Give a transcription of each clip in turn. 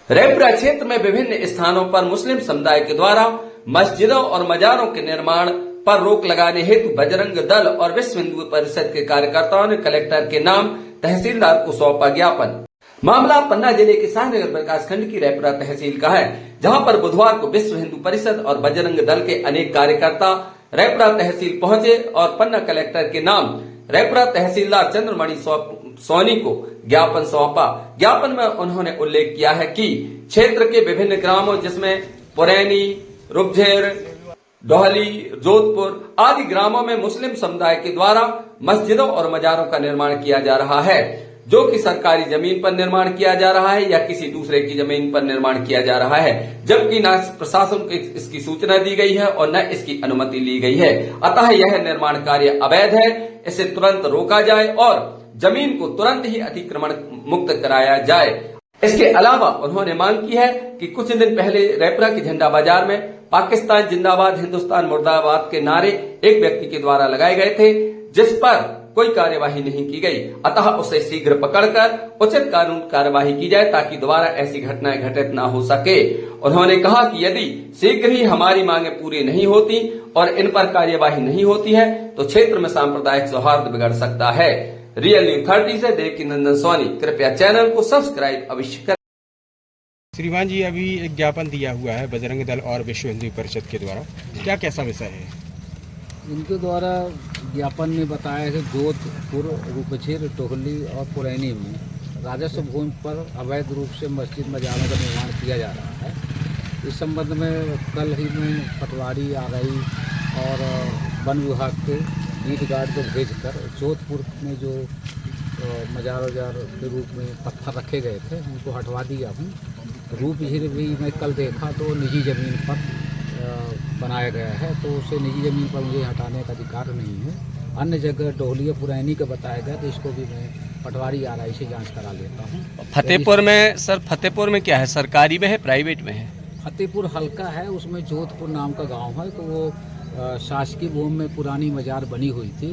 रेपरा क्षेत्र में विभिन्न स्थानों पर मुस्लिम समुदाय के द्वारा मस्जिदों और मजारों के निर्माण पर रोक लगाने हेतु बजरंग दल और विश्व हिंदू परिषद के कार्यकर्ताओं ने कलेक्टर के नाम तहसीलदार को सौंपा ज्ञापन। मामला पन्ना जिले के शाहनगर प्रकाश खंड की रेपरा तहसील का है, जहां पर बुधवार को विश्व हिंदू परिषद और बजरंग दल के अनेक कार्यकर्ता रेपरा तहसील पहुंचे और पन्ना कलेक्टर के नाम रेपरा तहसीलदार चंद्रमणि सोनी को ज्ञापन सौंपा। ज्ञापन में उन्होंने उल्लेख किया है कि क्षेत्र के विभिन्न ग्रामों जिसमें पुरैनी, रुपझेर, डोहली, जोधपुर आदि ग्रामों में मुस्लिम समुदाय के द्वारा मस्जिदों और मजारों का निर्माण किया जा रहा है, जो कि सरकारी जमीन पर निर्माण किया जा रहा है या किसी दूसरे की जमीन पर निर्माण किया जा रहा है, जबकि न प्रशासन को इसकी सूचना दी गई है और न इसकी अनुमति ली गई है। अतः यह निर्माण कार्य अवैध है, इसे तुरंत रोका जाए और जमीन को तुरंत ही अतिक्रमण मुक्त कराया जाए। इसके अलावा उन्होंने मांग की है कि कुछ दिन पहले रेपरा की झंडा बाजार में पाकिस्तान जिंदाबाद, हिंदुस्तान मुर्दाबाद के नारे एक व्यक्ति के द्वारा लगाए गए थे, जिस पर कोई कार्यवाही नहीं की गई। अतः उसे शीघ्र पकड़कर उचित कानून कार्यवाही की जाए ताकि दोबारा ऐसी घटनाएं घटित न हो सके। उन्होंने कहा कि यदि शीघ्र ही हमारी मांगे पूरी नहीं होती और इन पर कार्यवाही नहीं होती है तो क्षेत्र में सांप्रदायिक सौहार्द बिगड़ सकता है। रियल न्यूज 30 से देवकीनंदन सोनी, कृपया चैनल को सब्सक्राइब अवश्य करें। श्रीमान जी, अभी एक ज्ञापन दिया हुआ है बजरंग दल और विश्व हिंदू परिषद के द्वारा, क्या कैसा विषय है? इनके द्वारा ज्ञापन में बताया है कि जोधपुर, रूपझेर, टोहली और पुरैनी में राजस्व भूमि पर अवैध रूप से मस्जिद मजारों का निर्माण किया जा रहा है। इस संबंध में कल ही में पटवारी RI और वन विभाग के ईट गार्ड को भेजकर जोधपुर में जो मजार के रूप में पत्थर रखे गए थे उनको हटवा दिया हूँ। रूपझेर भी मैं कल देखा तो निजी ज़मीन पर बनाया गया है, तो उसे निजी ज़मीन पर मुझे हटाने का अधिकार नहीं है। अन्य जगह डोहली पुरैनी का बताया गया तो इसको भी मैं पटवारी RI से जांच करा लेता हूँ। फतेहपुर में सर, फतेहपुर में क्या है, सरकारी में है प्राइवेट में है? फतेहपुर हल्का है, उसमें जोधपुर नाम का गांव है, तो वो शासकीय भूमि में पुरानी मजार बनी हुई थी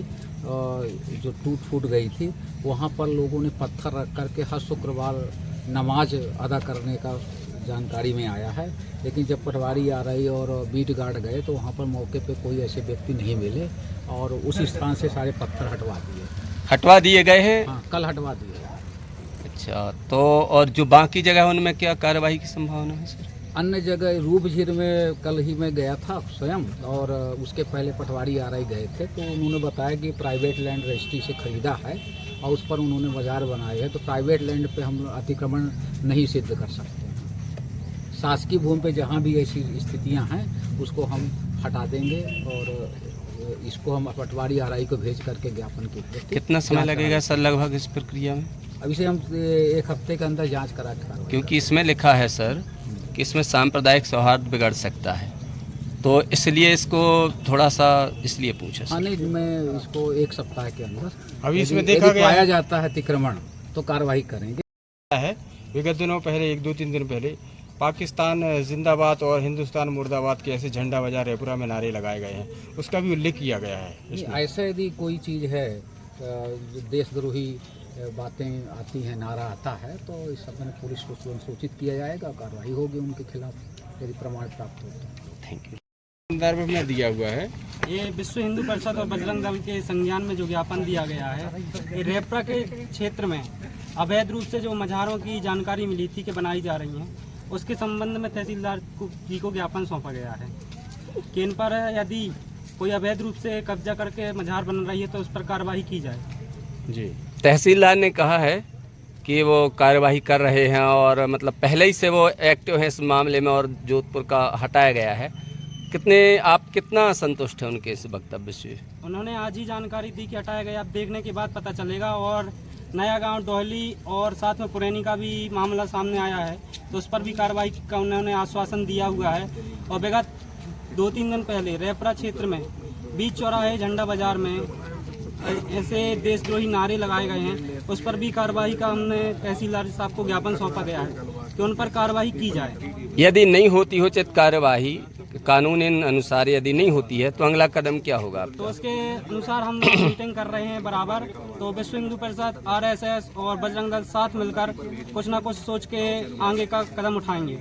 जो टूट फूट गई थी। वहाँ पर लोगों ने पत्थर रख करके हर शुक्रवार नमाज अदा करने का जानकारी में आया है, लेकिन जब पटवारी RI और बीट गार्ड गए तो वहाँ पर मौके पे कोई ऐसे व्यक्ति नहीं मिले और उस स्थान से सारे पत्थर हटवा दिए गए हैं। हाँ, कल हटवा दिए। अच्छा, तो और जो बाकी जगह उनमें क्या कार्रवाई की संभावना है सर? अन्य जगह रूपझेर में कल ही मैं गया था स्वयं, और उसके पहले पटवारी RI गए थे तो उन्होंने बताया कि प्राइवेट लैंड रजिस्ट्री से खरीदा है और उस पर उन्होंने बाजार बनाए हैं, तो प्राइवेट लैंड पे हम अतिक्रमण नहीं सिद्ध कर सकते हैं। शासकीय भूमि पे जहाँ भी ऐसी स्थितियाँ हैं उसको हम हटा देंगे और इसको हम पटवारी RI को भेज करके ज्ञापन के। कितना समय लगेगा सर लगभग इस प्रक्रिया में? अभी से हम 1 हफ्ते के अंदर जाँच करा के, क्योंकि इसमें लिखा है सर कि इसमें सांप्रदायिक सौहार्द बिगड़ सकता है, तो इसलिए इसको थोड़ा सा इसलिए पूछा। हाँ नहीं, मैं इसको 1 सप्ताह के अंदर अभी इसमें देखा गया पाया जाता है अतिक्रमण तो कार्रवाई करेंगे। है विगत दिनों पहले 1-2-3 दिन पहले पाकिस्तान जिंदाबाद और हिंदुस्तान मुर्दाबाद के ऐसे झंडा बाजार रेपुरा में नारे लगाए गए हैं, उसका भी उल्लेख किया गया है। ऐसा यदि कोई चीज़ है देशद्रोही बातें आती हैं, नारा आता है, तो इस सब में पुलिस को सूचित किया जाएगा, कार्रवाई होगी उनके खिलाफ यदि प्रमाण प्राप्त हो तो। Thank you. संदर्भ में दिया हुआ है ये विश्व हिंदू परिषद और बजरंग दल के संज्ञान में जो ज्ञापन दिया गया है, ये रेपरा के क्षेत्र में अवैध रूप से जो मजारों की जानकारी मिली थी कि बनाई जा रही हैं, उसके संबंध में तहसीलदार जी को ज्ञापन सौंपा गया है कि इन पर यदि कोई अवैध रूप से कब्जा करके मजार बन रही है तो उस पर कार्रवाई की जाए। जी, तहसीलदार ने कहा है कि वो कार्रवाई कर रहे हैं और मतलब पहले ही से वो एक्टिव है इस मामले में और जोधपुर का हटाया गया है। आप कितना संतुष्ट हैं उनके इस वक्तव्य से? उन्होंने आज ही जानकारी दी कि हटाया गया, अब देखने के बाद पता चलेगा। और नया गांव, डोहली और साथ में पुरैनी का भी मामला सामने आया है, तो उस पर भी कार्रवाई का उन्होंने आश्वासन दिया हुआ है। और विगत 2-3 दिन पहले रेपरा क्षेत्र में बीच चौराहे झंडा बाजार में ऐसे देशद्रोही नारे लगाए गए हैं, उस पर भी कार्रवाई का हमने तहसीलदार साहब को ज्ञापन सौंपा गया है कि उन पर कार्रवाई की जाए। यदि नहीं होती उचित कार्यवाही कानून अनुसार यदि नहीं होती है तो अगला कदम क्या होगा तो आपका? उसके अनुसार हम लोग मीटिंग कर रहे हैं बराबर। तो विश्व हिंदू परिषद, RSS और बजरंग दल साथ मिलकर कुछ ना कुछ सोच के आगे का कदम उठाएंगे।